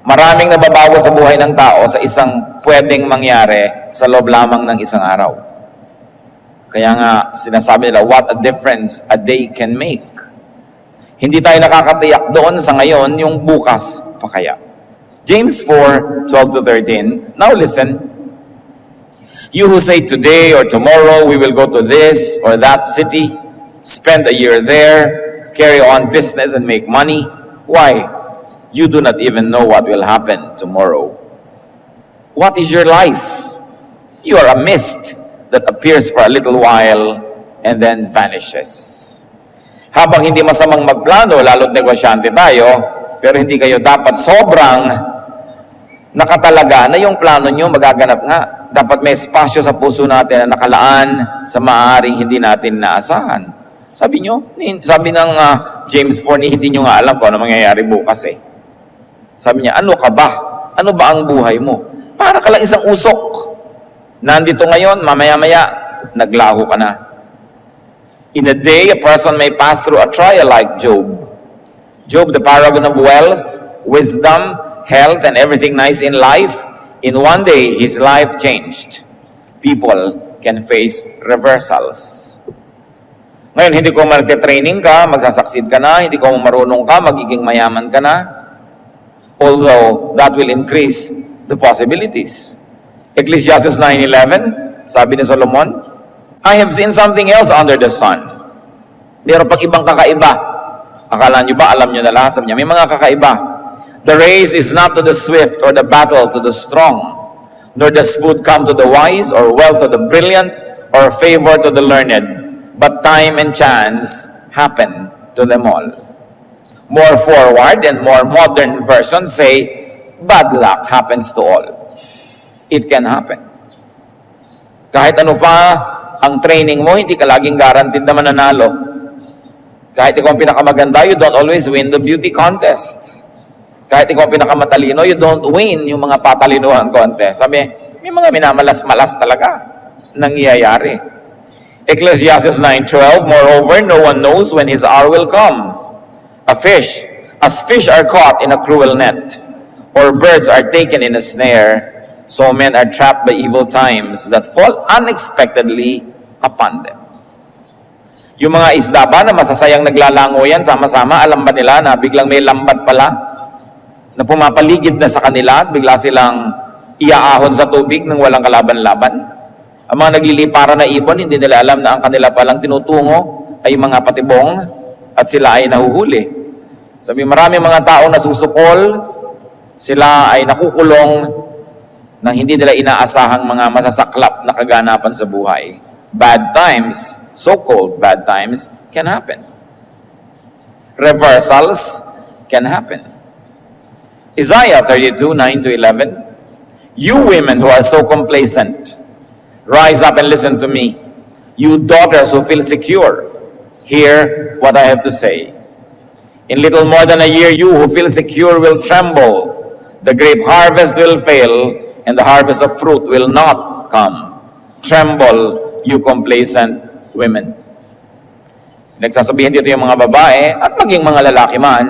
Maraming nababago sa buhay ng tao sa isang pwedeng mangyari sa loob lamang ng isang araw. Kaya nga sinasabi nila, what a difference a day can make. Hindi tayo nakakatiyak doon sa ngayon, yung bukas pa kaya. James 4:12-13. Now listen. You who say today or tomorrow we will go to this or that city, spend a year there, carry on business and make money. Why? You do not even know what will happen tomorrow. What is your life? You are a mist that appears for a little while and then vanishes. Habang hindi masamang magplano, lalo't negosyante tayo, pero hindi kayo dapat sobrang nakatalaga na yung plano nyo magaganap nga. Dapat may espasyo sa puso natin na nakalaan sa maaaring hindi natin naasahan. Sabi ng James 4, hindi nyo nga alam kung ano mangyayari bukas eh. Sabi niya, ano ka ba? Ano ba ang buhay mo? Para ka lang isang usok. Nandito ngayon, mamaya-maya, naglaho ka na. In a day, a person may pass through a trial like Job. Job, the paragon of wealth, wisdom, health, and everything nice in life. In one day, his life changed. People can face reversals. Ngayon, hindi ko magte-training ka, magsasucceed ka na, hindi ko marunong ka, magiging mayaman ka na. Although, that will increase the possibilities. Ecclesiastes 9:11, sabi ni Solomon, I have seen something else under the sun. Meron pang ibang kakaiba. Akala nyo ba, alam nyo na lahat? Sabi niya, may mga kakaiba. The race is not to the swift or the battle to the strong, nor does food come to the wise or wealth to the brilliant or favor to the learned, but time and chance happen to them all. More forward and more modern versions say, bad luck happens to all. It can happen. Kahit ano pa ang training mo, hindi ka laging guaranteed na mananalo. Kahit ikaw ang pinakamaganda, you don't always win the beauty contest. Kahit ikaw ang pinakamatalino, you don't win yung mga patalinuhan contest. Sabi, may mga minamalas-malas talaga nangyayari. Ecclesiastes 9:12, moreover, no one knows when his hour will come. As fish are caught in a cruel net, or birds are taken in a snare, so men are trapped by evil times that fall unexpectedly upon them. Yung mga isda ba na masasayang naglalango yan, sama-sama, alam ba nila na biglang may lambat pala na pumapaligid na sa kanila at bigla silang iaahon sa tubig nang walang kalaban-laban? Ang mga nagliliparan na ibon, hindi nila alam na ang kanila palang tinutungo ay mga patibong at sila ay nahuhuli. Sabi, marami mga tao na susukol, sila ay nakukulong nang hindi nila inaasahang mga masasaklap na kaganapan sa buhay. Bad times, so-called bad times, can happen. Reversals can happen. Isaiah 32:9-11, you women who are so complacent, rise up and listen to me. You daughters who feel secure, hear what I have to say. In little more than a year, you who feel secure will tremble. The grape harvest will fail, and the harvest of fruit will not come. Tremble, you complacent women. Nagsasabihin dito yung mga babae at maging mga lalaki man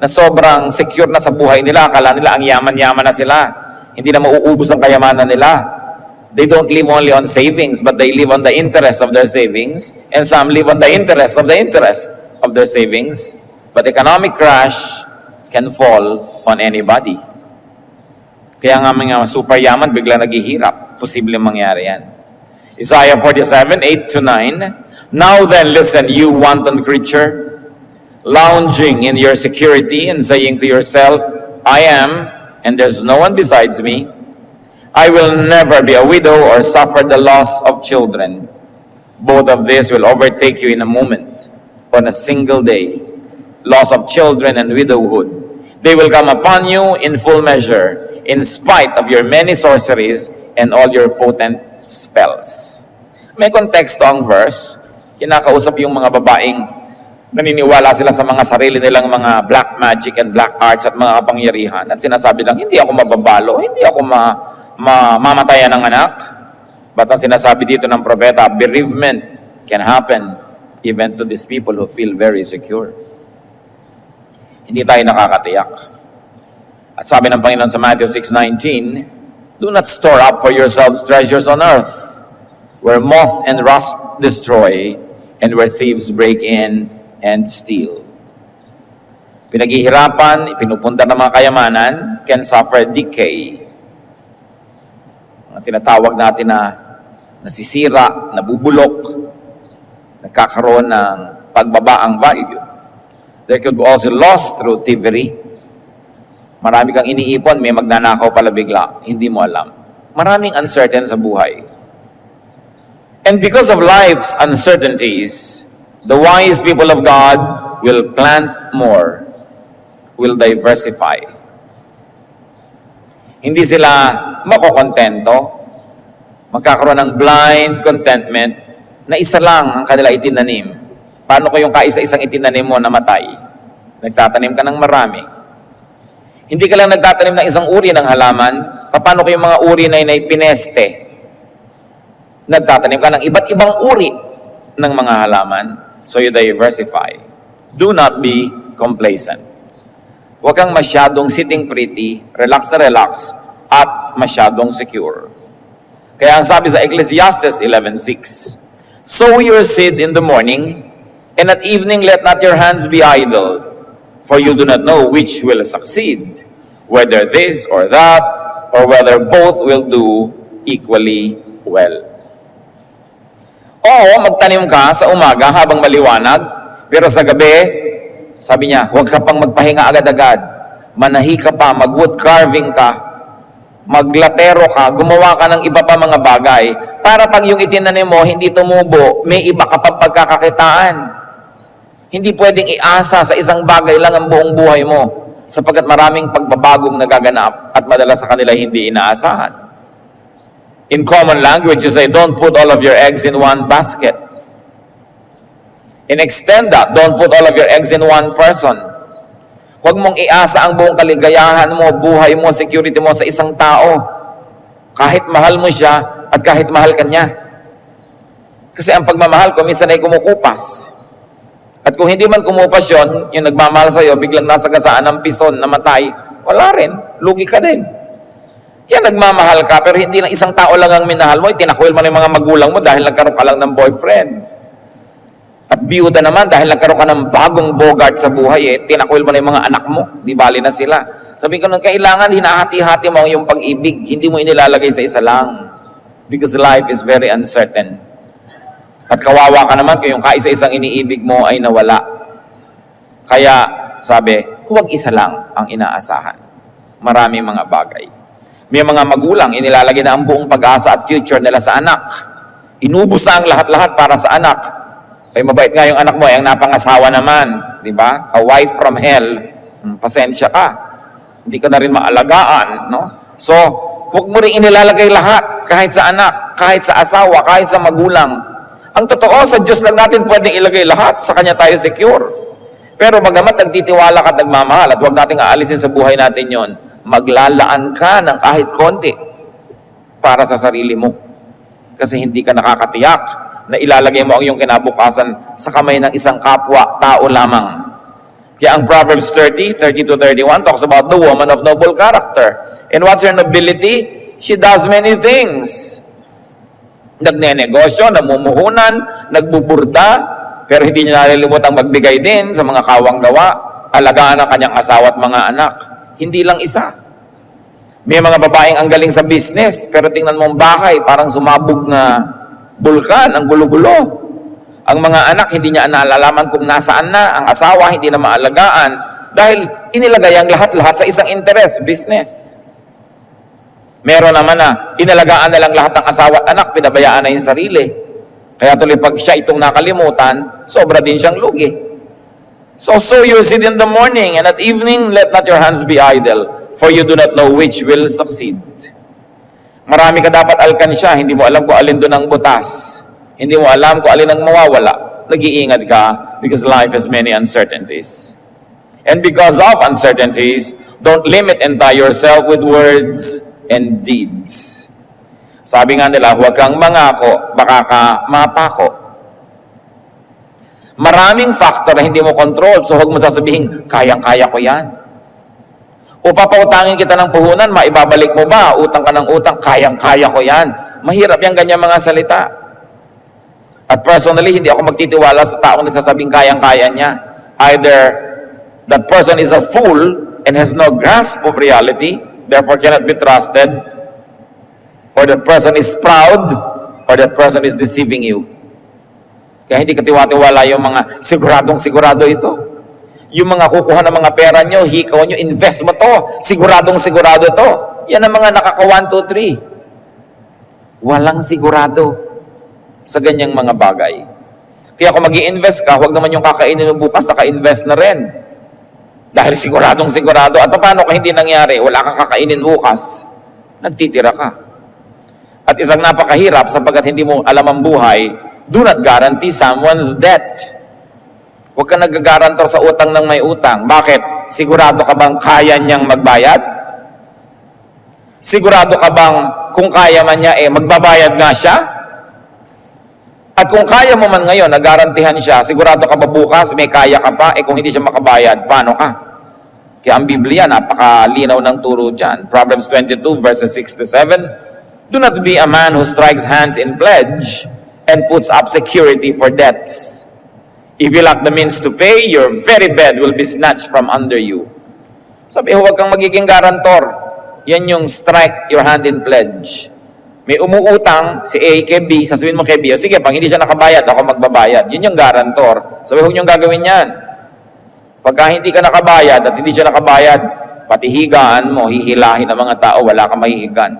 na sobrang secure na sa buhay nila. Akala nila ang yaman-yaman na sila. Hindi na mauubos ang kayamanan nila. They don't live only on savings, but they live on the interest of their savings. And some live on the interest of their savings. But economic crash can fall on anybody. Kaya nga mga super yaman bigla naghihirap. Posibleng mangyari yan. Isaiah 47:8-9, now then listen, you wanton creature, lounging in your security and saying to yourself, I am, and there's no one besides me. I will never be a widow or suffer the loss of children. Both of these will overtake you in a moment, on a single day. Loss of children and widowhood. They will come upon you in full measure, in spite of your many sorceries and all your potent spells. May konteksto ang verse. Kinakausap yung mga babaeng naniniwala sila sa mga sarili nilang mga black magic and black arts at mga kapangyarihan. At sinasabi lang, hindi ako mababalo, hindi ako mamatayan ng anak. But ang sinasabi dito ng propeta, bereavement can happen even to these people who feel very secure. Hindi tayo nakakatiyak. At sabi ng Panginoon sa Matthew 6:19, "Do not store up for yourselves treasures on earth, where moth and rust destroy, and where thieves break in and steal." Pinaghihirapan, ipinupundar ng mga kayamanan can suffer decay. Ang tinatawag natin na nasisira, nabubulok, nagkakaroon ng pagbaba ang value. There could be also loss through thievery. Marami kang iniipon, may magnanakaw pala bigla, hindi mo alam. Maraming uncertain sa buhay. And because of life's uncertainties, the wise people of God will plant more, will diversify. Hindi sila makokontento, magkakaroon ng blind contentment na isa lang ang kanila itinanim. Paano ko yung kaisa-isang itinanim mo namatay? Nagtatanim ka ng marami. Hindi ka lang nagtatanim ng isang uri ng halaman, paano ko yung mga uri na pineste? Nagtatanim ka ng iba't ibang uri ng mga halaman, so you diversify. Do not be complacent. Huwag kang masyadong sitting pretty, relax na relax, at masyadong secure. Kaya ang sabi sa Ecclesiastes 11:6, "Sow your seed in the morning, and at evening let not your hands be idle, for you do not know which will succeed, whether this or that, or whether both will do equally well." Oo, magtanim ka sa umaga habang maliwanag, pero sa gabi, sabi niya, huwag ka pang magpahinga agad-agad. Manahi ka pa, mag-wood carving ka, maglatero ka, gumawa ka ng iba pa mga bagay, para pag yung itinanim mo, hindi tumubo, may iba ka pang pagkakakitaan. Hindi pwedeng iasa sa isang bagay lang ang buong buhay mo, sapagkat maraming pagbabagong nagaganap at madalas sa kanila hindi inaasahan. In common language, you say, don't put all of your eggs in one basket. And extend that, don't put all of your eggs in one person. Huwag mong iasa ang buong kaligayahan mo, buhay mo, security mo sa isang tao. Kahit mahal mo siya at kahit mahal ka niya. Kasi ang pagmamahal ko, minsan ay kumukupas. At kung hindi man kumupas yun, yung nagmamahal sa'yo, biglang nasa gasaan ng pison, namatay, wala rin, lugi ka din. Kaya nagmamahal ka, pero hindi lang isang tao lang ang minahal mo, tinakwil mo ng mga magulang mo dahil nagkaroon ka lang ng boyfriend. At biyuda naman, dahil nagkaroon ka ng bagong bogart sa buhay, tinakwil mo ng mga anak mo, di bali na sila. Sabi ko, kailangan hinahati-hati mo yung pag-ibig, hindi mo inilalagay sa isa lang. Because life is very uncertain. At kawawa ka naman kung yung kaisa-isang iniibig mo ay nawala. Kaya, sabi, huwag isa lang ang inaasahan. Maraming mga bagay. May mga magulang, inilalagay na ang buong pag-asa at future nila sa anak. Inubos na ang lahat-lahat para sa anak. Ay mabait nga yung anak mo, ang napangasawa naman. Di ba? A wife from hell. Pasensya ka. Hindi ka na rin maalagaan. No? So, huwag mo rin inilalagay lahat. Kahit sa anak, kahit sa asawa, kahit sa magulang. Ang totoo, sa Diyos lang natin pwedeng ilagay lahat. Sa Kanya tayo secure. Pero bagamat nagtitiwala ka at nagmamahal, at huwag natin aalisin sa buhay natin yon, maglalaan ka ng kahit konti para sa sarili mo. Kasi hindi ka nakakatiyak na ilalagay mo ang iyong kinabukasan sa kamay ng isang kapwa tao lamang. Kaya ang Proverbs 30:30-31 talks about the woman of noble character. And what's her nobility? She does many things. Nagnenegosyo, namumuhunan, nagbuburda, pero hindi niya nalilimutang magbigay din sa mga kawang gawa, alagaan ang kanyang asawa at mga anak. Hindi lang isa. May mga babaeng ang galing sa business, pero tingnan mo ang bahay, parang sumabog na bulkan, ang gulo-gulo. Ang mga anak, hindi niya naalalaman kung nasaan na. Ang asawa, hindi na maalagaan. Dahil inilagay ang lahat-lahat sa isang interest, business. Meron naman na, inalagaan na lang lahat ng asawa at anak, pinabayaan na yung sarili. Kaya tuloy pag siya itong nakalimutan, sobra din siyang lugi. So sow your seed in the morning, and at evening, let not your hands be idle, for you do not know which will succeed. Marami ka dapat alkansya, hindi mo alam kung alin doon ang butas. Hindi mo alam kung alin ang mawawala. Nag-iingat ka because life has many uncertainties. And because of uncertainties, don't limit and tie yourself with words and deeds. Sabi nga nila, huwag kang mangako, baka ka mapako. Maraming factor na hindi mo control, so huwag mo sasabihin, kayang-kaya ko yan. O papautangin kita ng puhunan, maibabalik mo ba? Utang ka ng utang, kayang-kaya ko yan. Mahirap yung ganyan mga salita. At personally, hindi ako magtitiwala sa taong nagsasabing kayang-kaya niya. Either that person is a fool and has no grasp of reality, therefore cannot be trusted, or that person is proud, or that person is deceiving you. Kaya hindi katiwa-tiwala yung mga siguradong sigurado ito. Yung mga kukuha ng mga pera nyo, hikaw nyo, invest mo to, siguradong sigurado to. Yan ang mga nakaka 1, 2, 3. Walang sigurado sa ganyang mga bagay. Kaya kung mag-i-invest ka, huwag naman yung kakainin mo bukas, naka-invest na rin. Dahil siguradong sigurado. At paano kung hindi nangyari? Wala kang kakainin bukas. Nagtitira ka. At isang napakahirap sapagkat hindi mo alam ang buhay, do not guarantee someone's debt. Huwag ka nag-garantor sa utang ng may utang. Bakit? Sigurado ka bang kaya niyang magbayad? Sigurado ka bang kung kaya man niya, magbabayad nga siya? At kung kaya mo man ngayon, nagarantihan siya, sigurado ka ba bukas, may kaya ka pa? Kung hindi siya makabayad, paano ka? Kaya ang Biblia, napakalinaw ng turo dyan. Proverbs 22 verses 6 to 7, do not be a man who strikes hands in pledge and puts up security for debts. If you lack the means to pay, your very bed will be snatched from under you. Sabi, huwag kang magiging garantor. Yan yung strike your hand in pledge. May umuutang si A kay B, sasabihin mo kay B, sige, pag hindi siya nakabayad, ako magbabayad. Yun yung garantor. Sabi, huwag niyong gagawin yan. Pagka hindi ka nakabayad at hindi siya nakabayad, pati higaan mo, hihilahin ng mga tao, wala kang mahihigan.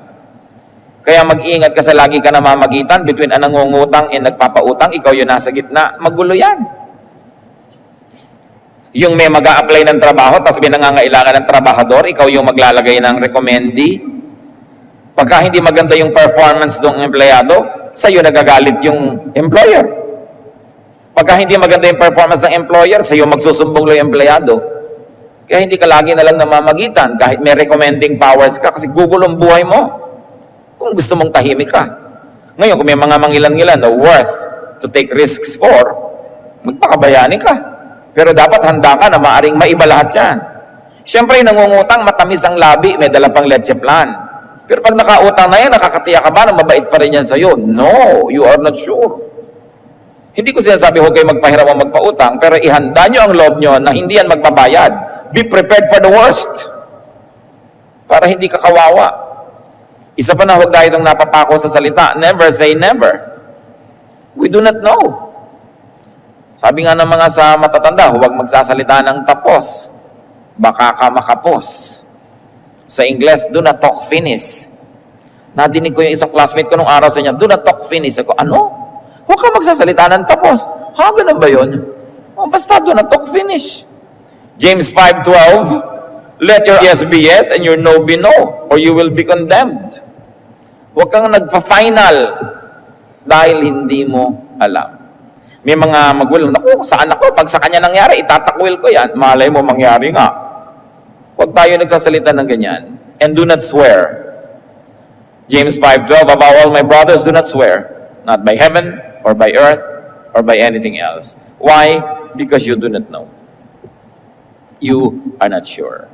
Kaya mag-iingat ka sa lagi ka namamagitan between ang nangungutang and nagpapautang, ikaw yung nasa gitna, magulo yan. Yung may mag-a-apply ng trabaho, tapos may nangangailangan ng trabahador, ikaw yung maglalagay ng recommendee. Pagka hindi maganda yung performance ng empleyado, sa'yo nagagalit yung employer. Pagka hindi maganda yung performance ng employer, sa'yo magsusumbong yung empleyado. Kaya hindi ka lagi na lang namamagitan, kahit may recommending powers ka, kasi gugulo ang buhay mo. Kung gusto mong tahimik ka. Ngayon, kung may mga mangilan-ngilan na worth to take risks for, magpakabayani ka. Pero dapat handa ka na maaring maiba lahat yan. Siyempre, nangungutang, matamis ang labi, may dala pang leche plan. Pero pag nakautang na yan, nakakatiya ka ba na mabait pa rin yan sa'yo? No, you are not sure. Hindi ko sinasabi huwag kayo magpahiram o magpautang, pero ihanda nyo ang loob nyo na hindi yan magbabayad. Be prepared for the worst. Para hindi ka kawawa. Isa pa na huwag tayo itong napapako sa salita. Never say never. We do not know. Sabi nga ng mga sa matatanda, huwag magsasalita ng tapos. Baka ka makapos. Sa Ingles, do not talk finish. Nadinig ko yung isang classmate ko nung araw sa inyo, do not talk finish. Ako, ano? Huwag ka magsasalita ng tapos. Ha, ganun ba yun? Basta do not talk finish. James 5:12, let your yes be yes and your no be no, or you will be condemned. Huwag kang nagpa-final dahil hindi mo alam. May mga magulang, naku, sa anak ko, pag sa kanya nangyari, itatakwil ko yan. Malay mo, mangyari nga. Huwag tayo nagsasalita ng ganyan. And do not swear. James 5:12, above all, my brothers, do not swear. Not by heaven, or by earth, or by anything else. Why? Because you do not know. You are not sure.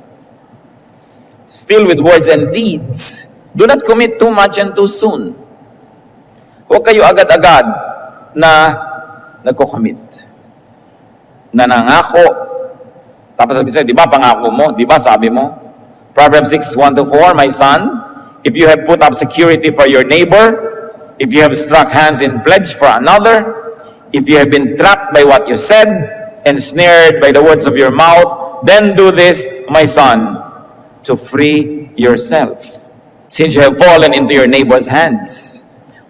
Still with words and deeds, do not commit too much and too soon. Huwag kayo agad-agad na nagko-commit. Nanangako. Tapos sabi sa'yo, di ba pangako mo? Di ba sabi mo? Proverbs 6:1-4, my son, if you have put up security for your neighbor, if you have struck hands in pledge for another, if you have been trapped by what you said, and snared by the words of your mouth, then do this, my son, to free yourself, since you have fallen into your neighbor's hands.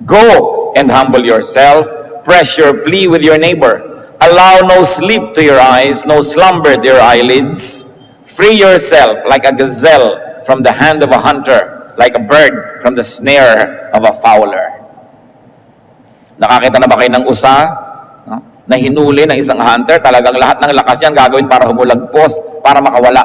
Go and humble yourself, press your plea with your neighbor. Allow no sleep to your eyes, no slumber to your eyelids. Free yourself like a gazelle from the hand of a hunter, like a bird from the snare of a fowler. Nakakita na ba kayo ng usa na hinuli ng isang hunter? Talagang lahat ng lakas niyan gagawin para humulagpos, para makawala.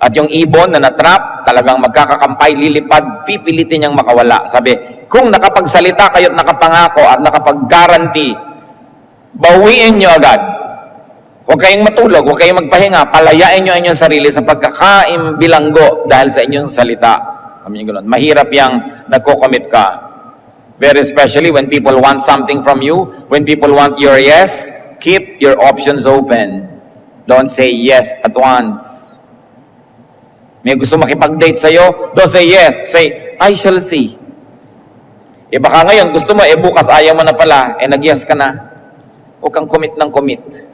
At yung ibon na natrap, talagang magkakakampay, lilipad, pipilitin niyang makawala. Sabi, kung nakapagsalita kayo't nakapangako at nakapag-guarantee, bawiin niyo agad. Huwag kayong matulog, huwag kayong magpahinga, palayain nyo inyong sarili sa pagkakaimbilanggo dahil sa inyong salita. Kami yung ganun. Mahirap yung nagko-commit ka. Very especially when people want something from you, when people want your yes, keep your options open. Don't say yes at once. May gusto makipag-date sa'yo, don't say yes. Say, I shall see. Baka ngayon, gusto mo, bukas ayaw mo na pala, nag-yes ka na. Huwag kang commit ng commit.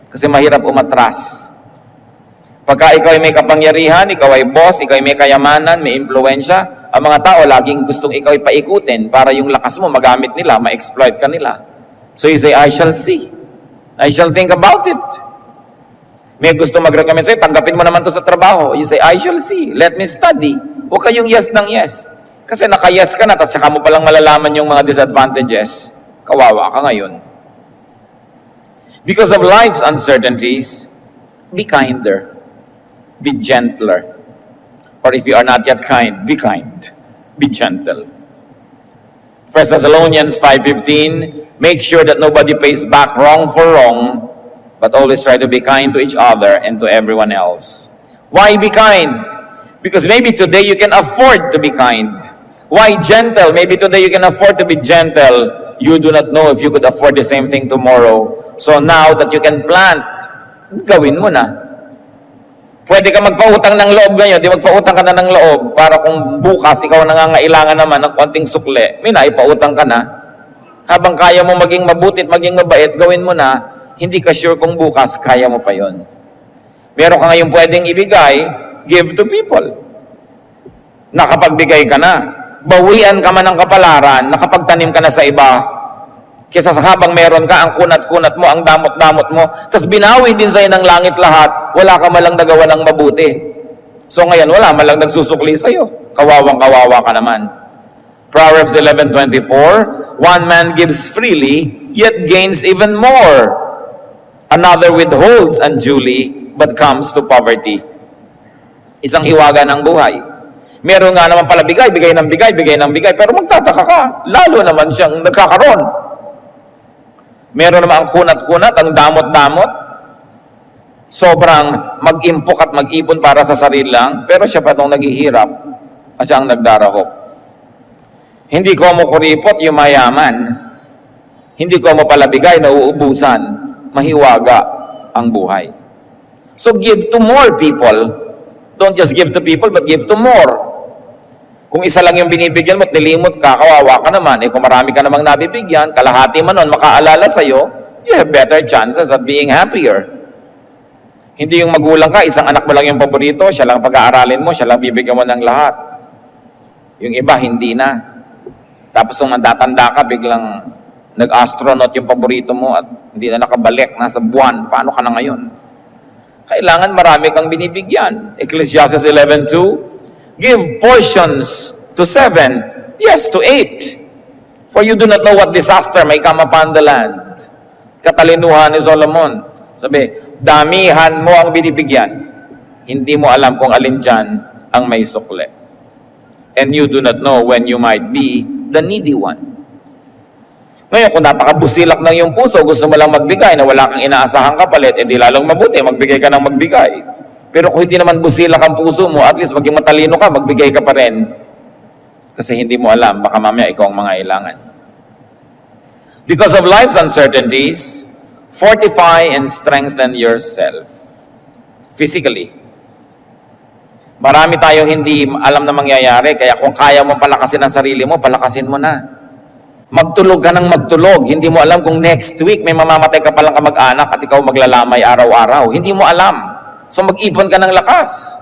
Kasi mahirap umatras. Pagka ikaw ay may kapangyarihan, ikaw ay boss, ikaw ay may kayamanan, may impluensya, ang mga tao laging gustong ikaw ay paikutin para yung lakas mo magamit nila, ma-exploit ka nila. So you say, I shall see. I shall think about it. May gusto mag-recommend sa'yo, tanggapin mo naman to sa trabaho. You say, I shall see. Let me study. Huwag kayong yes ng yes. Kasi naka-yes ka na, tapos saka mo palang malalaman yung mga disadvantages. Kawawa ka ngayon. Because of life's uncertainties, be kinder. Be gentler. Or if you are not yet kind, be kind. Be gentle. 1 Thessalonians 5:15, make sure that nobody pays back wrong for wrong, but always try to be kind to each other and to everyone else. Why be kind? Because maybe today you can afford to be kind. Why gentle? Maybe today you can afford to be gentle. You do not know if you could afford the same thing tomorrow. So now that you can plant, gawin mo na. Pwede ka magpautang ng loob ngayon, di magpautang ka na ng loob para kung bukas ikaw nangangailangan naman ng konting sukle, may naipautang ka na. Habang kaya mo maging mabuti at maging mabait, gawin mo na, hindi ka sure kung bukas kaya mo pa yon. Meron ka ngayon pwedeng ibigay, give to people. Nakapagbigay ka na. Bawian ka man ng kapalaran, nakapagtanim ka na sa iba. Kesa sa habang meron ka, ang kunat-kunat mo, ang damot-damot mo, tapos binawi din sa'yo ng langit lahat, wala ka malang nagawa ng mabuti. So ngayon, wala malang nagsusukli sa'yo. Kawawang-kawawa ka naman. Proverbs 11:24, one man gives freely, yet gains even more. Another withholds unduly, but comes to poverty. Isang hiwaga ng buhay. Meron nga naman pala bigay ng bigay, pero magtataka ka, lalo naman siyang nagkakaroon. Meron naman ang kunat-kunat, ang damot-damot. Sobrang mag-impok at mag-ipon para sa sarili lang, pero siya pa itong naghihirap at siya ang nagdarahop. Hindi ko mo kuripot yung mayaman. Hindi ko mo palabigay na uubusan. Mahiwaga ang buhay. So give to more people. Don't just give to people, but give to more. Kung isa lang yung binibigyan mo at nilimot ka, kawawa ka naman. Kung marami ka namang nabibigyan, kalahati man nun, makaalala sa'yo, you have better chances of being happier. Hindi yung magulang ka, isang anak mo lang yung paborito, siya lang pag-aaralin mo, siya lang bibigyan mo ng lahat. Yung iba, hindi na. Tapos kung mandatanda ka, biglang nag-astronaut yung paborito mo at hindi na nakabalik, nasa buwan, paano ka na ngayon? Kailangan marami kang binibigyan. Ecclesiastes 11:2, give portions to 7, yes, to 8. For you do not know what disaster may come upon the land. Katalinuhan ni Solomon. Sabi, damihan mo ang binibigyan. Hindi mo alam kung alin dyan ang may sukle. And you do not know when you might be the needy one. Ngayon, kung napakabusilak ng iyong puso, gusto mo lang magbigay na wala kang inaasahang kapalit, edi lalong mabuti, magbigay ka ng magbigay. Pero kung hindi naman busilak ang puso mo, at least maging matalino ka, magbigay ka pa rin. Kasi hindi mo alam, baka mamaya ikaw ang mangailangan. Because of life's uncertainties, fortify and strengthen yourself. Physically. Marami tayong hindi alam na mangyayari, kaya kung kaya mo palakasin ang sarili mo, palakasin mo na. Magtulog ka ng magtulog. Hindi mo alam kung next week may mamamatay ka palang kamag-anak at ikaw maglalamay araw-araw. Hindi mo alam. So mag-ipon ka ng lakas.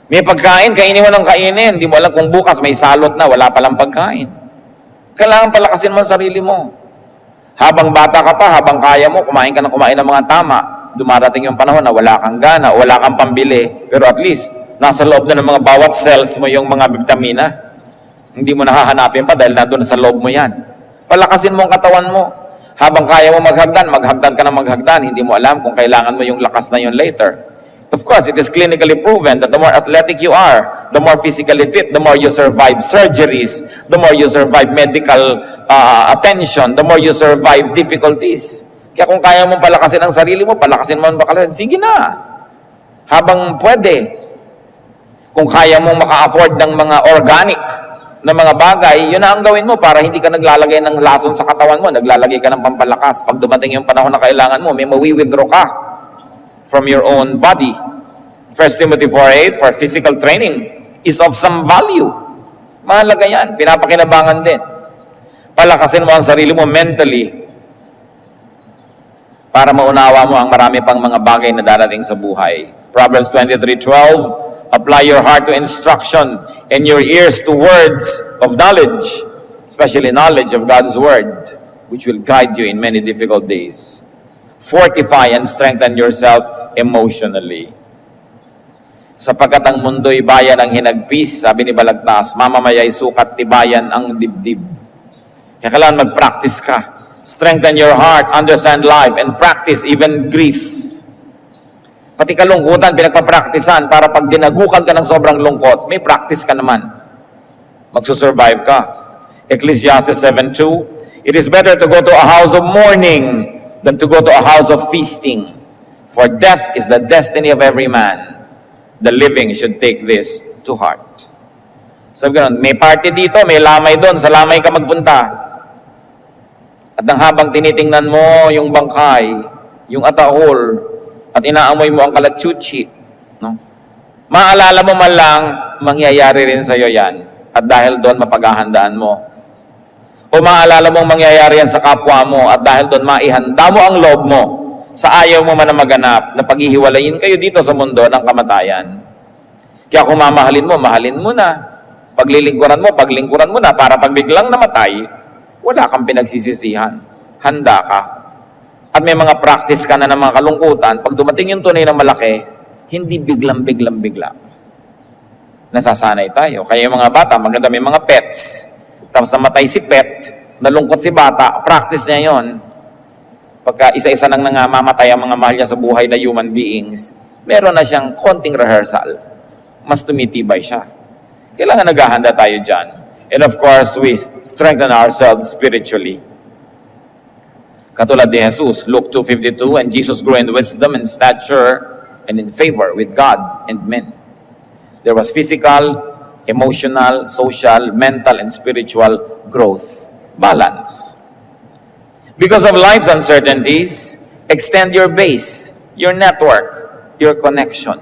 May pagkain, kainin mo ng kainin. Hindi mo alam kung bukas may salot na, wala palang pagkain. Kailangan palakasin mo ang sarili mo. Habang bata ka pa, habang kaya mo, kumain ka ng mga tama. Dumarating yung panahon na wala kang gana, wala kang pambili, pero at least, nasa loob na ng mga bawat cells mo yung mga vitamina. Hindi mo nahahanapin pa dahil nandun sa loob mo yan. Palakasin mo ang katawan mo. Habang kaya mo maghagdan ka ng maghagdan. Hindi mo alam kung kailangan mo yung lakas na yun later. Of course, it is clinically proven that the more athletic you are, the more physically fit, the more you survive surgeries, the more you survive medical attention, the more you survive difficulties. Kaya kung kaya mong palakasin ang sarili mo, palakasin mo ang palakasin, sige na. Habang pwede. Kung kaya mong maka-afford ng mga organic na mga bagay, yun na ang gawin mo para hindi ka naglalagay ng lason sa katawan mo, naglalagay ka ng pampalakas. Pag dumating yung panahon na kailangan mo, may mawi-withdraw ka from your own body. 1 Timothy 4:8, for physical training is of some value. Mahalaga yan, pinapakinabangan din. Palakasin mo ang sarili mo mentally para maunawa mo ang marami pang mga bagay na darating sa buhay. Proverbs 23:12, apply your heart to instruction and your ears to words of knowledge, especially knowledge of God's word, which will guide you in many difficult days. Fortify and strengthen yourself emotionally. Sapagkat ang mundo'y bayan ang hinagpis, sabi ni Balagtas, mamamaya'y sukat tibayan ang dibdib. Kaya kailangan mag-practice ka. Strengthen your heart, understand life, and practice even grief. Pati kalungkutan, pinagpa-practicean para pag dinagukan ka ng sobrang lungkot, may practice ka naman. Magsusurvive ka. Ecclesiastes 7:2, it is better to go to a house of mourning than to go to a house of feasting. For death is the destiny of every man. The living should take this to heart. Sabi ko, may party dito, may lamay doon, sa lamay ka magpunta. At nang habang tinitingnan mo yung bangkay, yung atahol, at inaamoy mo ang kalatsutsi, no? Maalala mo man lang, mangyayari rin sa'yo yan. At dahil doon, mapaghahandaan mo. O maalala mong mangyayari yan sa kapwa mo, at dahil doon, maihanda mo ang loob mo sa ayaw mo man na maganap, na paghihiwalayin kayo dito sa mundo ng kamatayan. Kaya kung mamahalin mo, mahalin mo na. Paglilingkuran mo na, para pag biglang namatay, wala kang pinagsisisihan. Handa ka. At may mga practice ka na ng mga kalungkutan. Pag dumating yung tunay na malaki, hindi bigla. Nasasanay tayo. Kaya yung mga bata, maganda may mga pets. Tapos namatay si pet, nalungkot si bata, practice niya yon. Pagka isa-isa nang nangamamatay ang mga mahal niya sa buhay na human beings, meron na siyang konting rehearsal. Mas tumitibay siya. Kailangan naghahanda tayo dyan. And of course, we strengthen ourselves spiritually. Katulad ni Jesus, Luke 2:52, and Jesus grew in wisdom and stature and in favor with God and men. There was physical, emotional, social, mental, and spiritual growth. Balance. Because of life's uncertainties, extend your base, your network, your connection.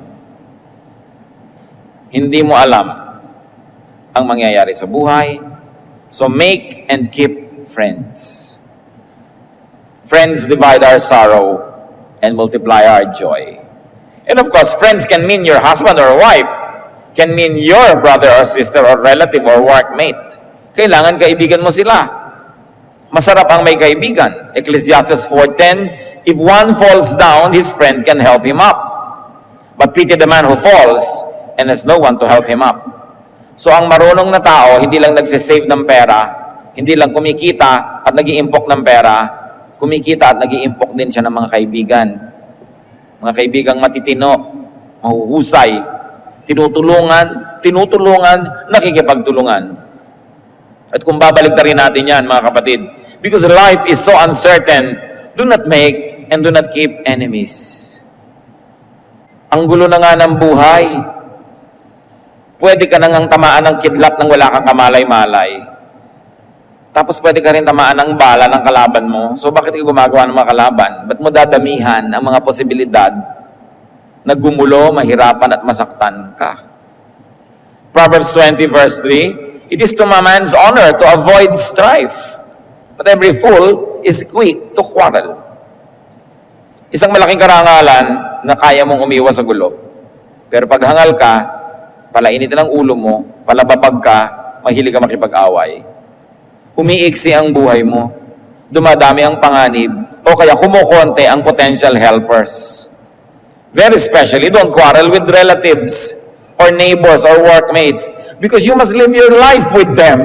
Hindi mo alam ang mangyayari sa buhay. So make and keep friends. Friends divide our sorrow and multiply our joy. And of course, friends can mean your husband or wife, can mean your brother or sister or relative or workmate. Kailangan kaibigan mo sila. Masarap ang may kaibigan. Ecclesiastes 4:10, if one falls down, his friend can help him up. But pity the man who falls and has no one to help him up. So ang marunong na tao, hindi lang nagsisave ng pera, hindi lang kumikita at nag-iimpok ng pera, kumikita at nag-iimpok din siya ng mga kaibigan. Mga kaibigang matitino, mahuhusay, tinutulungan, nakikipagtulungan. At kung babalik na rin natin yan, mga kapatid, because life is so uncertain, do not make and do not keep enemies. Ang gulo na nga ng buhay. Pwede ka nang tamaan ng kidlat nang wala kang kamalay-malay. Tapos pwede ka rin tamaan ng bala ng kalaban mo. So bakit ka gumagawa ng mga kalaban? Ba't mo dadamihan ang mga posibilidad na gumulo, mahirapan at masaktan ka? Proverbs 20:3, it is to a man's honor to avoid strife, but every fool is quick to quarrel. Isang malaking karangalan na kaya mong umiwas sa gulo. Pero pag hangal ka, palainitin ang ulo mo, palababag ka, mahilig ka makipag-away. Umiiksi ang buhay mo, dumadami ang panganib, o kaya kumukonte ang potential helpers. Very especially, don't quarrel with relatives, or neighbors, or workmates, because you must live your life with them.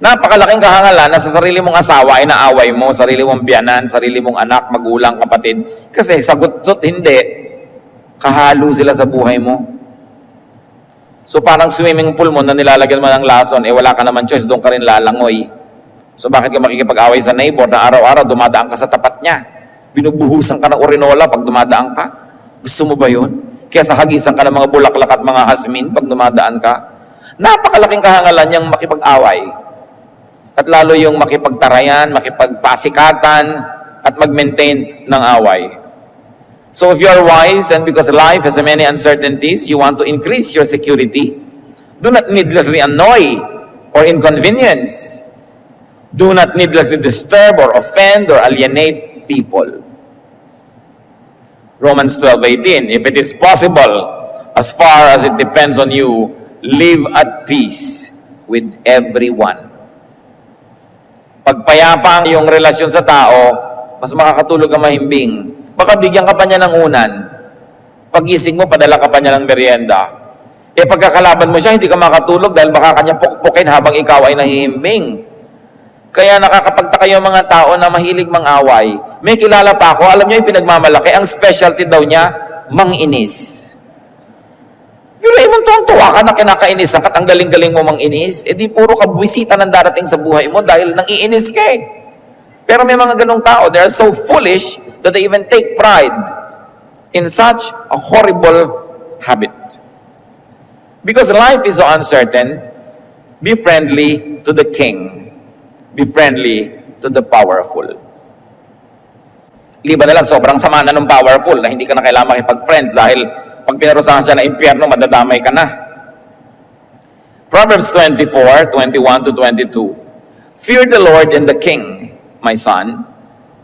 Napakalaking kahangalan na sa sarili mong asawa ay naaway mo, sarili mong biyanan, sarili mong anak, magulang, kapatid, kasi sagot hindi, kahalo sila sa buhay mo. So parang swimming pool mo na nilalagyan mo ng lason, wala ka naman choice, doon ka rin lalangoy. So bakit ka makikipag-away sa neighbor na araw-araw dumadaan ka sa tapat niya? Binubuhusan ka ng urinola pag dumadaan ka? Gusto mo ba yun? Kaya sa hagisan ka ng mga bulaklak at mga hasmin pag dumadaan ka? Napakalaking kahangalan niyang makipag-away. At lalo yung makipagtarayan, makipagpasikatan, at mag-maintain ng away. So if you are wise, and because life has many uncertainties, you want to increase your security, do not needlessly annoy or inconvenience. Do not needlessly disturb or offend or alienate people. Romans 12:18, if it is possible, as far as it depends on you, live at peace with everyone. Pagpayapa yung relasyon sa tao, mas makakatulog ang mahimbing. Baka bigyan ka pa niya ng unan. Pagising mo, padala ka pa niya ng merienda. Pagkakalaban mo siya, hindi ka makatulog dahil baka kanya pukpukin habang ikaw ay nahihimbing. Kaya nakakapagtaka yung mga tao na mahilig mang-away. May kilala pa ako, alam niyo yung pinagmamalaki, ang specialty daw niya, manginis. Yung Raymond, tuwang-tuwa ka na kinakainisan ka at ang galing-galing mo manginis, di puro kabwisita ng darating sa buhay mo dahil nang-iinis ka eh. Pero may mga ganong tao, they are so foolish that they even take pride in such a horrible habit. Because life is so uncertain, be friendly to the king. Be friendly to the powerful. Liba na lang, sobrang sama na ng powerful na hindi ka na kailangan makipag-friends dahil pag pinarusahan siya ng impyerno, madadamay ka na. Proverbs 24:21-22. Fear the Lord and the king, my son,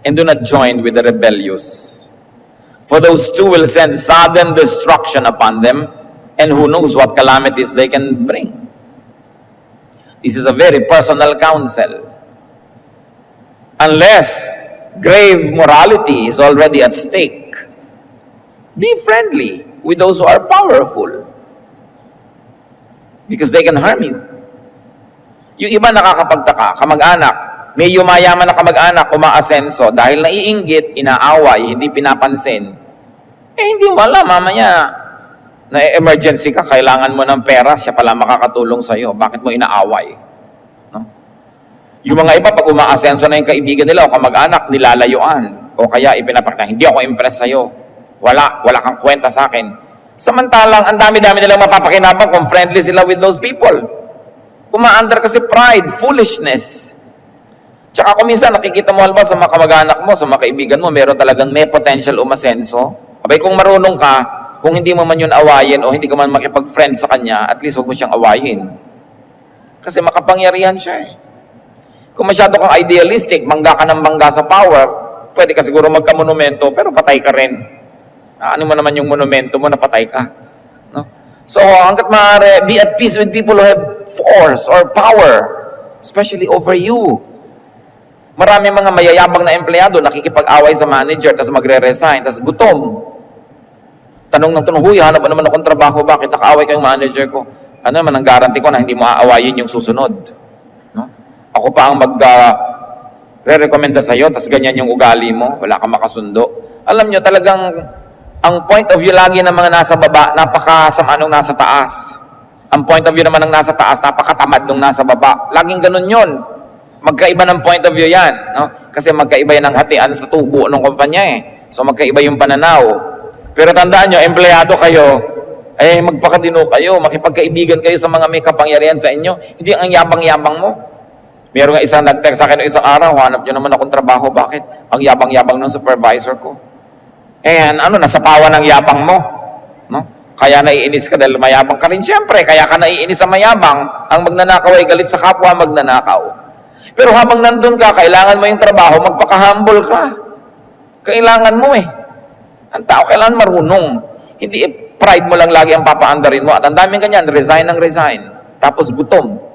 and do not join with the rebellious. For those two will send sudden destruction upon them, and who knows what calamities they can bring. This is a very personal counsel. Unless grave morality is already at stake, be friendly with those who are powerful because they can harm you. Yung iba nakakapagtaka, kamag-anak, may yumayaman na kamag-anak, umaasenso, dahil naiinggit, inaaway, hindi pinapansin. Hindi mo alam, mamaya, na emergency ka, kailangan mo ng pera, siya pala makakatulong sa'yo. Bakit mo inaaway? Yung mga iba, pag umaasenso na yung kaibigan nila o kamag-anak, nilalayuan. O kaya ipinapakita, hindi ako impress sa'yo. Wala kang kwenta sa akin. Samantalang, ang dami-dami nilang mapapakinabang kung friendly sila with those people. Umaandar kasi pride, foolishness. Tsaka kung minsan, nakikita mo halba sa mga kamag-anak mo, sa mga kaibigan mo, meron talagang may potential umasenso. Abay, kung marunong ka, kung hindi mo man yun awayin o hindi ka man makipag-friend sa kanya, at least huwag mo siyang awayin. Kasi makapangyarihan siya eh. Kung masyado kang idealistic, mangga ka ng mangga sa power, pwede ka siguro magka-monumento, pero patay ka rin. Ano mo naman yung monumento mo na patay ka? No? So, hanggat maaari, be at peace with people who have force or power, especially over you. Marami mga mayayabang na empleyado, nakikipag-away sa manager, tapos magre-resign, tapos gutom. Tanong ng tanong, huy, hanap naman akong trabaho, bakit nakaaway kayong manager ko? Ano naman ang guarantee ko na hindi mo aawayin yung susunod? Ako pa ang re-recommenda sa'yo, tas ganyan yung ugali mo, wala kang makasundo. Alam nyo, talagang ang point of view lagi ng mga nasa baba, napakasama nung nasa taas. Ang point of view naman ng nasa taas, napakatamad nung nasa baba. Laging ganun yun. Magkaiba ng point of view yan. No? Kasi magkaiba yan ang hatian sa tubo ng kumpanya eh. So magkaiba yung pananaw. Pero tandaan nyo, empleyado kayo, magpakadino kayo, makipagkaibigan kayo sa mga may kapangyarihan sa inyo. Hindi ang yabang-yabang mo. Meron nga isang nag-text sa akin isang araw, hanap nyo naman akong trabaho, bakit? Ang yabang-yabang ng supervisor ko. Nasa pawa ng yabang mo. No? Kaya naiinis ka dahil mayabang ka rin. Siyempre, kaya ka naiinis sa mayabang. Ang magnanakaw ay galit sa kapwa magnanakaw. Pero habang nandun ka, kailangan mo yung trabaho, magpaka-humble ka. Kailangan mo eh. Ang tao kailangan marunong. Hindi pride mo lang lagi ang papaandarin mo. At ang daming ganyan, resign ng resign. Tapos gutom.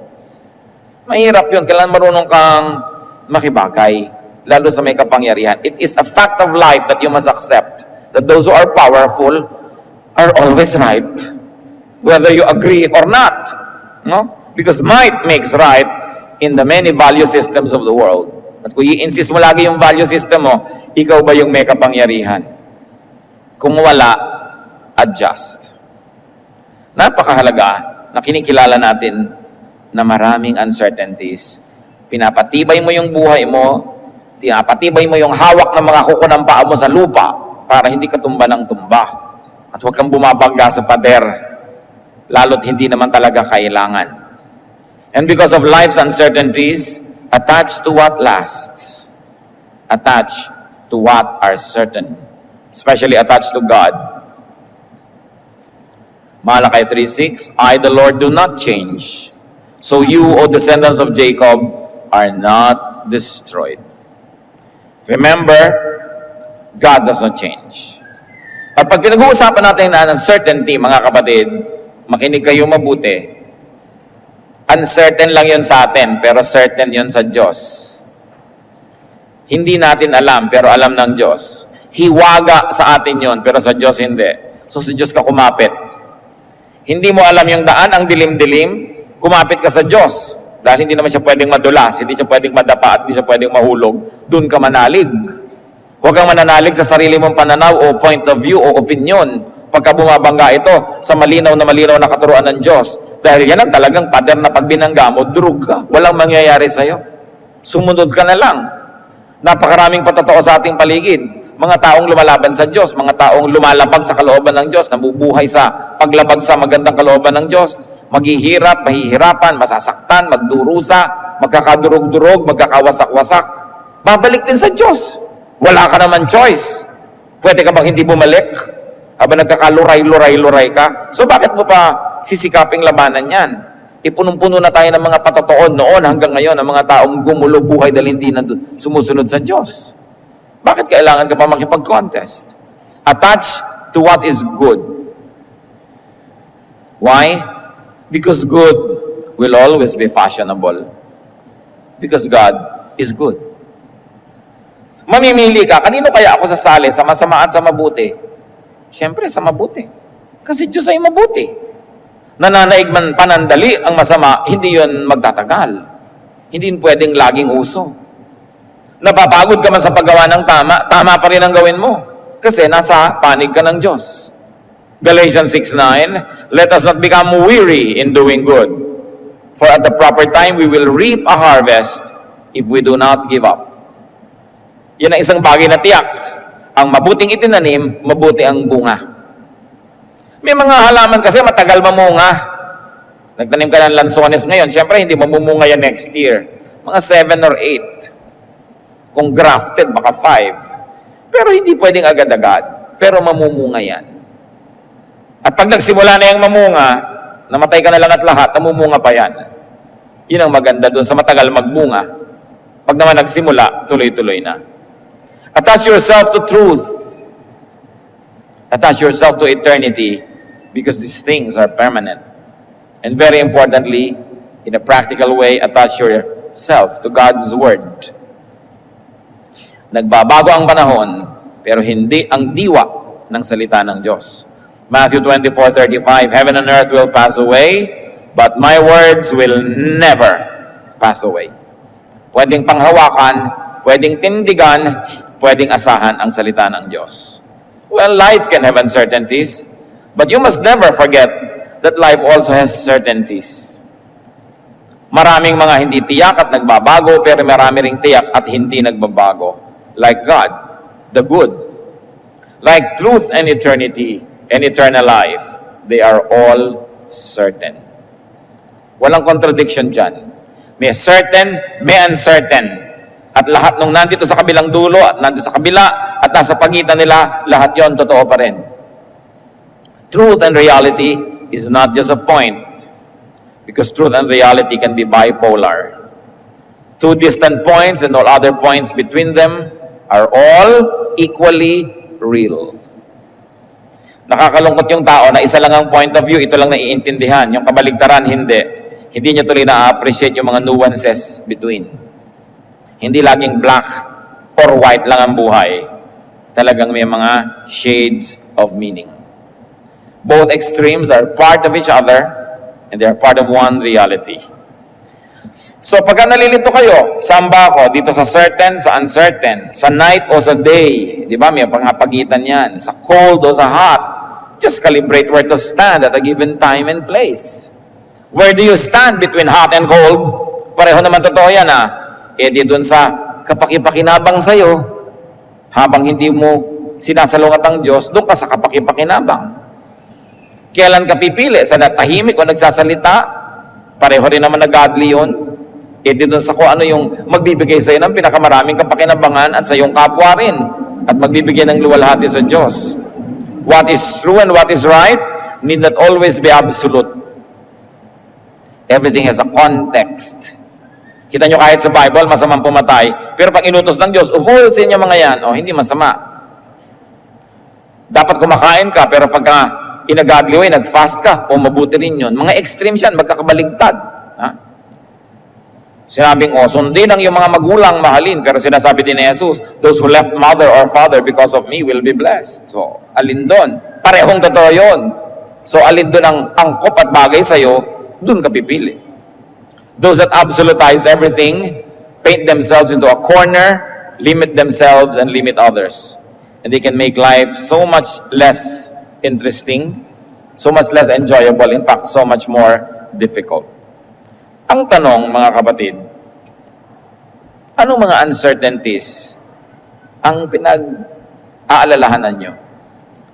Mahirap yun. Kailangan marunong kang makibagay, lalo sa may kapangyarihan. It is a fact of life that you must accept that those who are powerful are always right, whether you agree or not. No? Because might makes right in the many value systems of the world. At kung i-insist mo lagi yung value system mo, ikaw ba yung may kapangyarihan? Kung wala, adjust. Napakahalaga na kinikilala natin na maraming uncertainties, pinapatibay mo yung buhay mo, pinapatibay mo yung hawak ng mga kuko ng paa mo sa lupa para hindi ka tumba ng tumba. At huwag kang bumabangga sa pader, lalo't hindi naman talaga kailangan. And because of life's uncertainties, attach to what lasts. Attach to what are certain. Especially attached to God. Malachi 3:6, I, the Lord, do not change. So you, O descendants of Jacob, are not destroyed. Remember, God does not change. At pag pinag-uusapan natin na uncertainty, mga kapatid, makinig kayo mabuti. Uncertain lang yon sa atin, pero certain yon sa Diyos. Hindi natin alam, pero alam ng Diyos. Hiwaga sa atin yon, pero sa Diyos hindi. So sa Diyos ka kumapit. Hindi mo alam yung daan, ang dilim-dilim, kumapit ka sa Diyos. Dahil hindi naman siya pwedeng madulas, hindi siya pwedeng madapa, at hindi siya pwedeng mahulog. Doon ka manalig. Huwag kang mananalig sa sarili mong pananaw o point of view o opinion pagka bumabangga ito sa malinaw na katuruan ng Diyos. Dahil yan ang talagang pader na pag binangga mo, durog ka. Walang mangyayari sa'yo. Sumunod ka na lang. Napakaraming patotoo sa ating paligid. Mga taong lumalaban sa Diyos, mga taong lumalabag sa kalooban ng Diyos, nabubuhay sa paglabag sa magandang kalooban ng Diyos, maghihirap, mahihirapan, masasaktan, magdurusa, magkakadurog-durog, magkakawasak-wasak, babalik din sa Diyos. Wala ka naman choice. Pwede ka bang hindi bumalik? Habang nagkakaluray-luray-luray ka? So bakit mo pa sisikaping labanan yan? Ipunong-puno na tayo ng mga patotoo noon hanggang ngayon ng mga taong gumulo buhay dahil hindi na sumusunod sa Diyos. Bakit kailangan ka pa makipag-contest? Attach to what is good. Why? Because good will always be fashionable. Because God is good. Mamimili ka, kanino kaya ako sasali? Sa masama at sa mabuti? Siyempre, sa mabuti. Kasi Diyos ay mabuti. Nananaig man panandali ang masama, hindi yun magtatagal. Hindi yun pwedeng laging uso. Napapagod ka man sa paggawa ng tama, tama pa rin ang gawin mo. Kasi nasa panig ka ng Diyos. Galatians 6:9, let us not become weary in doing good. For at the proper time, we will reap a harvest if we do not give up. Yan ang isang bagay na tiyak. Ang mabuting itinanim, mabuti ang bunga. May mga halaman kasi matagal mamunga. Nagtanim ka ng lansones ngayon, siyempre hindi mamumunga yan next year. Mga 7 or 8. Kung grafted, baka 5. Pero hindi pwedeng agad-agad. Pero mamumunga yan. At pag nagsimula na yung mamunga, namatay ka na lang at lahat, namumunga pa yan. Yun ang maganda doon sa matagal magbunga. Pag naman nagsimula, tuloy-tuloy na. Attach yourself to truth. Attach yourself to eternity because these things are permanent. And very importantly, in a practical way, attach yourself to God's Word. Nagbabago ang panahon, pero hindi ang diwa ng salita ng Diyos. Matthew 24:35, heaven and earth will pass away, but my words will never pass away. Pwedeng panghawakan, pwedeng tindigan, pwedeng asahan ang salita ng Diyos. Well, life can have uncertainties, but you must never forget that life also has certainties. Maraming mga hindi tiyak at nagbabago, pero marami ring tiyak at hindi nagbabago. Like God, the good. Like truth and eternity and eternal life, they are all certain. Walang contradiction dyan. May certain, may uncertain. At lahat nung nandito sa kabilang dulo at nandito sa kabila at nasa pagitan nila, lahat yon totoo pa rin. Truth and reality is not just a point because truth and reality can be bipolar. Two distant points and all other points between them are all equally real. Nakakalungkot yung tao na isa lang ang point of view, ito lang naiintindihan. Yung kabaligtaran, hindi. Hindi niya tuloy na-appreciate yung mga nuances between. Hindi laging black or white lang ang buhay. Talagang may mga shades of meaning. Both extremes are part of each other and they are part of one reality. So pagka nalilito kayo, saan ba ako? Dito sa certain, sa uncertain, sa night o sa day. Di ba? May pangapagitan yan. Sa cold o sa hot. Just calibrate where to stand at a given time and place. Where do you stand between hot and cold? Pareho naman totoo yan E di dun sa kapakipakinabang sa'yo, habang hindi mo sinasalungat ang Diyos, doon ka sa kapakipakinabang. Kailan ka pipili? Sa natahimik o nagsasalita? Pareho rin naman na godly yun. E di dun sa kung ano yung magbibigay sa'yo ng pinakamaraming kapakinabangan at sa iyong kapwa rin. At magbibigay ng luwalhati sa Diyos. What is true and what is right need not always be absolute. Everything has a context. Kita nyo kahit sa Bible, masamang pumatay. Pero pag inutos ng Diyos, uhusin niyo mga yan, hindi masama. Dapat kumakain ka, pero pagka in-a-godly way, nag-fast ka, mabuti rin yun. Mga extremes yan, magkakabaligtad. Ha? Sinabing, sundin ang iyong mga magulang, mahalin. Pero sinasabi din ni Jesus, those who left mother or father because of me will be blessed. So, alin doon? Parehong totoo yun. So, alin doon ang angkop at bagay sa'yo, doon ka pipili. Those that absolutize everything, paint themselves into a corner, limit themselves and limit others. And they can make life so much less interesting, so much less enjoyable, in fact, so much more difficult. Ang tanong, mga kapatid, anong mga uncertainties ang pinag-aalalahanan nyo?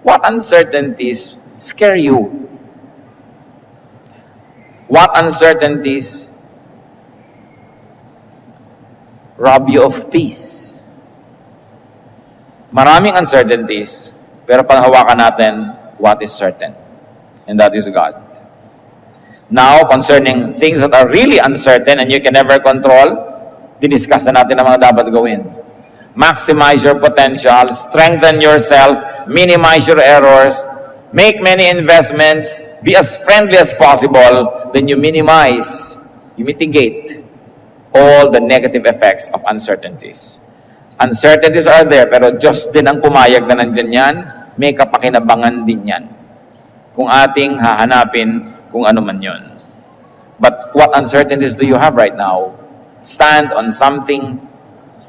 What uncertainties scare you? What uncertainties rob you of peace? Maraming uncertainties, pero panghawakan natin what is certain, and that is God. Now, concerning things that are really uncertain and you can never control, diniscuss na natin ang mga dapat gawin. Maximize your potential, strengthen yourself, minimize your errors, make many investments, be as friendly as possible, then you minimize, you mitigate all the negative effects of uncertainties. Uncertainties are there, pero Diyos din ang pumayag na nandyan yan, may kapakinabangan din yan. Kung ating hahanapin kung ano man yun. But what uncertainties do you have right now? Stand on something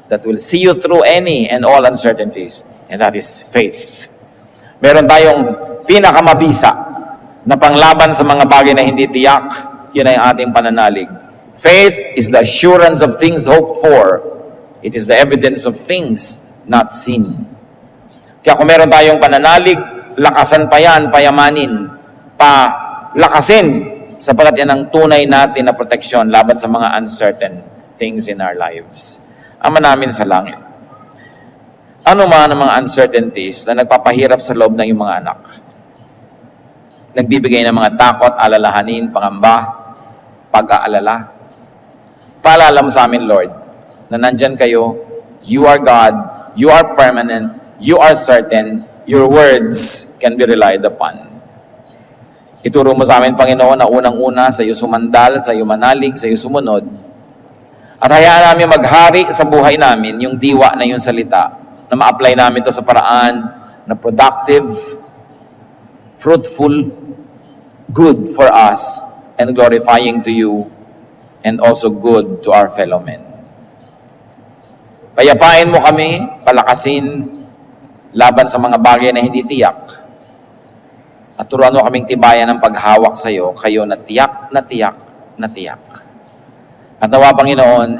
that will see you through any and all uncertainties, and that is faith. Meron tayong pinakamabisa na panglaban sa mga bagay na hindi tiyak, yun ay ating pananalig. Faith is the assurance of things hoped for. It is the evidence of things not seen. Kaya kung meron tayong pananalig, lakasan pa yan, payamanin, lakasin, sapagkat yan ang tunay natin na proteksyon laban sa mga uncertain things in our lives. Ama namin sa langit, ano man ang mga uncertainties na nagpapahirap sa loob ng iyong mga anak? Nagbibigay ng mga takot, alalahanin, pangamba, pag-aalala. Paalala mo sa amin, Lord, na nandyan kayo, you are God, you are permanent, you are certain, your words can be relied upon. Ituro mo sa amin, Panginoon, na unang-una sa iyo sumandal, sa iyo manalig, sa iyo sumunod. At hayaan namin maghari sa buhay namin yung diwa na yung salita, na ma-apply namin ito sa paraan na productive, fruitful, good for us, and glorifying to you, and also good to our fellow men. Payapain mo kami, palakasin, laban sa mga bagay na hindi tiyak. At turuan mo kaming tibayan ng paghawak sa iyo, kayo na tiyak, na tiyak, na tiyak. At nawa, Panginoon,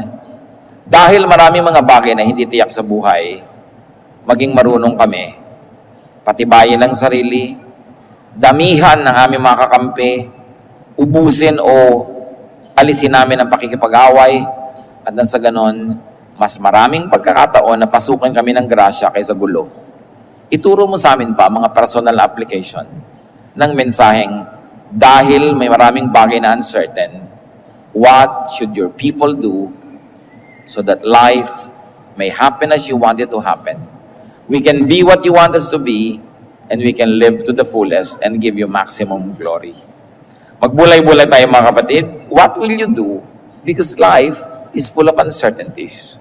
dahil maraming mga bagay na hindi tiyak sa buhay, maging marunong kami, patibayin ang sarili, damihan ng aming mga kakampi, ubusin o alisin namin ang pakikipag-away, at nang sa ganon, mas maraming pagkakataon na pasukin kami ng grasya kaysa gulo. Ituro mo sa amin pa mga personal application ng mensaheng dahil may maraming bagay na uncertain, what should your people do so that life may happen as you want it to happen? We can be what you want us to be, and we can live to the fullest and give you maximum glory. Magbulay-bulay tayo, mga kapatid. What will you do? Because life is full of uncertainties.